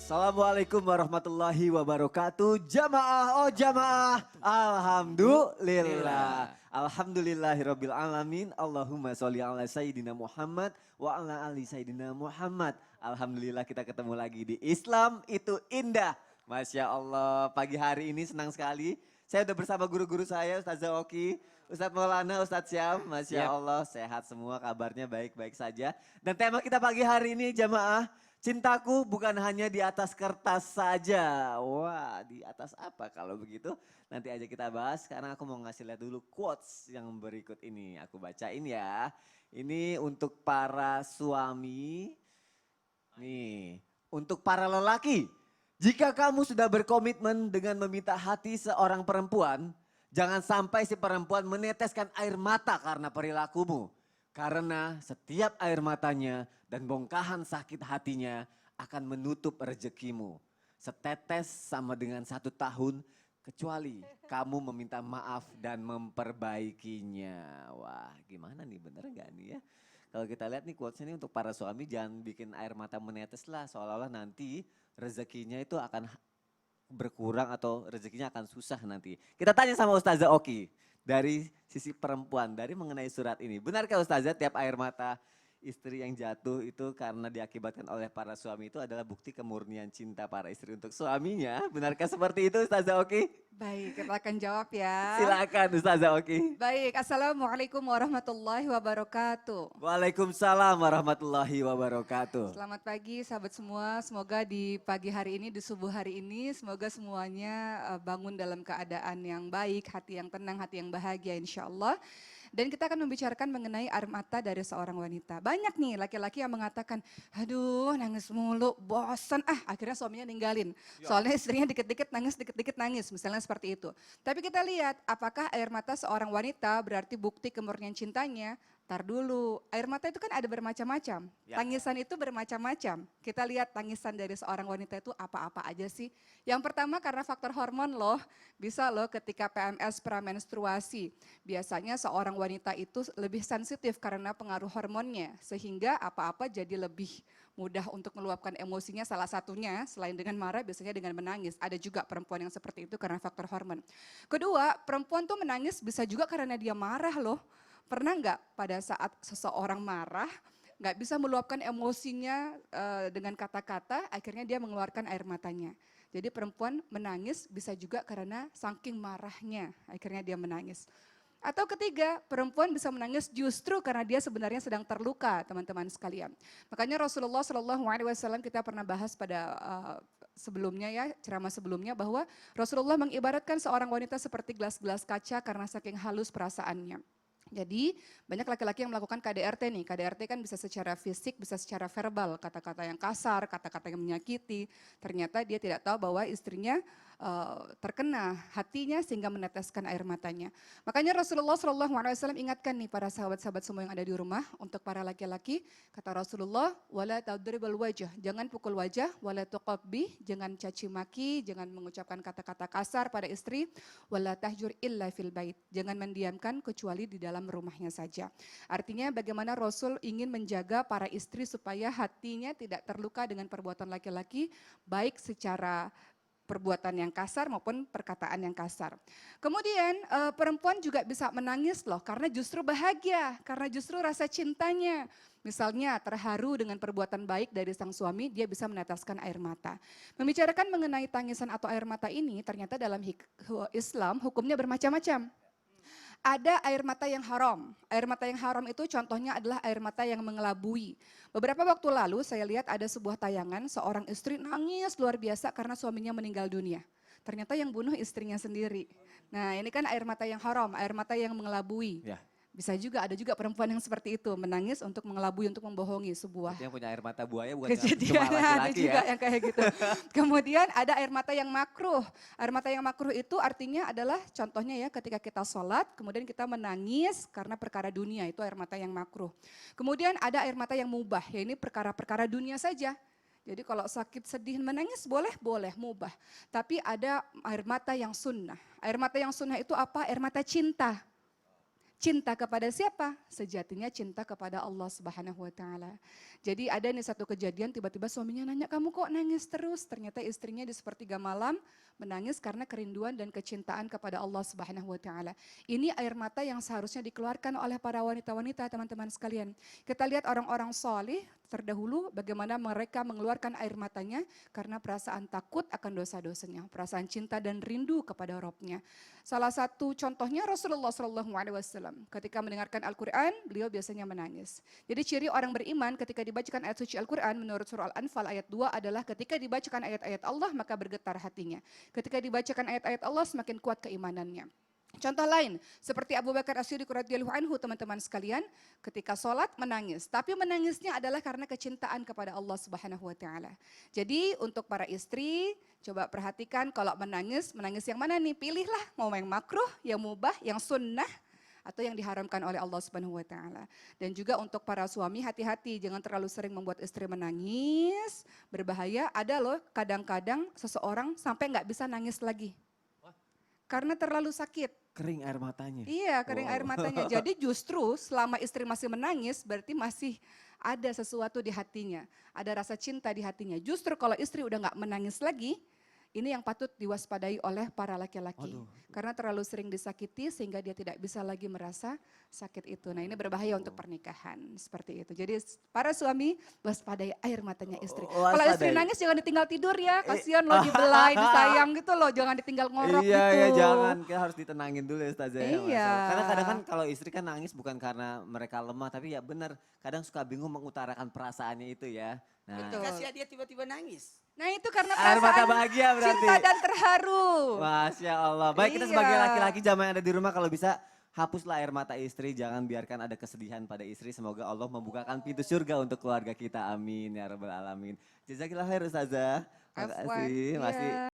Assalamualaikum warahmatullahi wabarakatuh. Jamaah, oh jamaah. Alhamdulillah. Alhamdulillahirabbil alamin. Allahumma sholli ala sayyidina Muhammad wa ala ali sayyidina Muhammad. Alhamdulillah kita ketemu lagi di Islam itu indah. Masya Allah, pagi hari ini senang sekali. Saya udah bersama guru-guru saya, Ustazah Oki, Ustadz Maulana, Ustadz Syam. Masya Allah, sehat semua, kabarnya baik-baik saja. Dan tema kita pagi hari ini jamaah, cintaku bukan hanya di atas kertas saja. Wah, di atas apa kalau begitu? Nanti aja kita bahas. Sekarang aku mau ngasih lihat dulu quotes yang berikut ini. Aku bacain ya. Ini untuk para suami. Nih, untuk para lelaki. Jika kamu sudah berkomitmen dengan meminta hati seorang perempuan, jangan sampai si perempuan meneteskan air mata karena perilakumu. Karena setiap air matanya dan bongkahan sakit hatinya akan menutup rezekimu. Setetes sama dengan 1 tahun, kecuali kamu meminta maaf dan memperbaikinya. Wah, gimana nih, bener gak nih ya? Kalau kita lihat nih quotesnya ini untuk para suami, jangan bikin air mata menetes lah. Seolah-olah nanti rezekinya itu akan berkurang atau rezekinya akan susah nanti. Kita tanya sama Ustazah Oki dari sisi perempuan, dari mengenai surat ini. Benarkah Ustazah tiap air mata istri yang jatuh itu karena diakibatkan oleh para suami itu adalah bukti kemurnian cinta para istri untuk suaminya? Benarkah seperti itu Ustazah Oki? Baik, kita akan jawab ya. Silakan Ustazah Oki. Baik, Assalamualaikum warahmatullahi wabarakatuh. Waalaikumsalam warahmatullahi wabarakatuh. Selamat pagi sahabat semua, semoga di pagi hari ini, di subuh hari ini, semoga semuanya bangun dalam keadaan yang baik, hati yang tenang, hati yang bahagia insya Allah. Dan kita akan membicarakan mengenai air mata dari seorang wanita. Banyak nih laki-laki yang mengatakan, aduh nangis mulu, bosan akhirnya suaminya ninggalin. Soalnya istrinya dikit-dikit nangis, misalnya seperti itu. Tapi kita lihat apakah air mata seorang wanita berarti bukti kemurnian cintanya? Tar dulu, air mata itu kan ada bermacam-macam. Tangisan itu bermacam-macam. Kita lihat tangisan dari seorang wanita itu apa-apa aja sih. Yang pertama karena faktor hormon loh, bisa loh ketika PMS pramenstruasi. Biasanya seorang wanita itu lebih sensitif karena pengaruh hormonnya. Sehingga apa-apa jadi lebih mudah untuk meluapkan emosinya, salah satunya selain dengan marah biasanya dengan menangis. Ada juga perempuan yang seperti itu karena faktor hormon. Kedua, perempuan tuh menangis bisa juga karena dia marah loh. Pernah nggak pada saat seseorang marah, nggak bisa meluapkan emosinya dengan kata-kata, akhirnya dia mengeluarkan air matanya. Jadi perempuan menangis bisa juga karena saking marahnya, akhirnya dia menangis. Atau ketiga, perempuan bisa menangis justru karena dia sebenarnya sedang terluka, teman-teman sekalian. Makanya Rasulullah SAW kita pernah bahas pada sebelumnya ya, ceramah sebelumnya bahwa Rasulullah mengibaratkan seorang wanita seperti gelas-gelas kaca karena saking halus perasaannya. Jadi banyak laki-laki yang melakukan KDRT nih, KDRT kan bisa secara fisik, bisa secara verbal, kata-kata yang kasar, kata-kata yang menyakiti. Ternyata dia tidak tahu bahwa istrinya terkena hatinya sehingga meneteskan air matanya. Makanya Rasulullah SAW ingatkan nih para sahabat-sahabat semua yang ada di rumah, untuk para laki-laki, kata Rasulullah, wala tadribul wajah, jangan pukul wajah, wala tuqabbi, jangan caci maki, jangan mengucapkan kata-kata kasar pada istri, wala tahjur illa fil bait, jangan mendiamkan kecuali di dalam rumahnya saja. Artinya bagaimana Rasul ingin menjaga para istri supaya hatinya tidak terluka dengan perbuatan laki-laki, baik secara perbuatan yang kasar maupun perkataan yang kasar. Kemudian perempuan juga bisa menangis loh karena justru bahagia, karena justru rasa cintanya. Misalnya terharu dengan perbuatan baik dari sang suami, dia bisa meneteskan air mata. Membicarakan mengenai tangisan atau air mata ini ternyata dalam Islam hukumnya bermacam-macam. Ada air mata yang haram. Air mata yang haram itu contohnya adalah air mata yang mengelabui. Beberapa waktu lalu saya lihat ada sebuah tayangan seorang istri nangis luar biasa karena suaminya meninggal dunia. Ternyata yang bunuh istrinya sendiri. Nah ini kan air mata yang haram, air mata yang mengelabui. Bisa juga, ada juga perempuan yang seperti itu, menangis untuk mengelabui, untuk membohongi sebuah yang punya air mata buaya bukan kejadian. cuma laki-laki Ada juga yang kayak gitu. Kemudian ada air mata yang makruh. Air mata yang makruh itu artinya adalah contohnya ya ketika kita sholat, kemudian kita menangis karena perkara dunia, itu air mata yang makruh. Kemudian ada air mata yang mubah, ya ini perkara-perkara dunia saja. Jadi kalau sakit sedih menangis boleh mubah. Tapi ada air mata yang sunnah. Air mata yang sunnah itu apa? Air mata cinta. Cinta kepada siapa? Sejatinya cinta kepada Allah Subhanahu wa taala. Jadi ada nih satu kejadian tiba-tiba suaminya nanya, "Kamu kok nangis terus?" Ternyata istrinya di sepertiga malam menangis karena kerinduan dan kecintaan kepada Allah Subhanahu wa taala. Ini air mata yang seharusnya dikeluarkan oleh para wanita-wanita, teman-teman sekalian. Kita lihat orang-orang solih terdahulu bagaimana mereka mengeluarkan air matanya karena perasaan takut akan dosa-dosanya, perasaan cinta dan rindu kepada Robnya. Salah satu contohnya Rasulullah SAW. Ketika mendengarkan Al-Quran, beliau biasanya menangis. Jadi ciri orang beriman ketika dibacakan ayat suci Al-Quran menurut surah Al-Anfal ayat 2 adalah ketika dibacakan ayat-ayat Allah maka bergetar hatinya. Ketika dibacakan ayat-ayat Allah semakin kuat keimanannya. Contoh lain, seperti Abu Bakar As-Siddiq radhiyallahu anhu, teman-teman sekalian, ketika sholat menangis. Tapi menangisnya adalah karena kecintaan kepada Allah Subhanahu wa taala. Jadi untuk para istri, coba perhatikan kalau menangis, menangis yang mana nih? Pilihlah mau yang makruh, yang mubah, yang sunnah, atau yang diharamkan oleh Allah Subhanahu wa taala. Dan juga untuk para suami, hati-hati jangan terlalu sering membuat istri menangis, berbahaya. Ada loh kadang-kadang seseorang sampai nggak bisa nangis lagi. Karena terlalu sakit. Kering air matanya. Iya, kering air matanya. Jadi justru selama istri masih menangis berarti masih ada sesuatu di hatinya. Ada rasa cinta di hatinya. Justru kalau istri udah nggak menangis lagi, ini yang patut diwaspadai oleh para laki-laki. Karena terlalu sering disakiti sehingga dia tidak bisa lagi merasa sakit itu. Nah ini berbahaya untuk pernikahan seperti itu. Jadi para suami waspadai air matanya istri. Kalau istri nangis jangan ditinggal tidur ya, kasihan loh dibelai, disayang gitu loh. Jangan ditinggal ngorok gitu. Iya jangan, kita harus ditenangin dulu ya Ustazah. Iya. Karena kadang kan kalau istri kan nangis bukan karena mereka lemah, tapi ya benar kadang suka bingung mengutarakan perasaannya itu ya. Nah, Betul. Kasih dia tiba-tiba nangis. Nah itu karena air mata perasaan bahagia berarti. cinta dan terharu. Masya Allah. Baik kita Iya. sebagai laki-laki jamaah yang ada di rumah kalau bisa hapuslah air mata istri. Jangan biarkan ada kesedihan pada istri. Semoga Allah membukakan pintu surga untuk keluarga kita. Amin ya rabbal alamin. Jazakillah khair Ustazah. Terima Afwan. kasih. Iya. Masih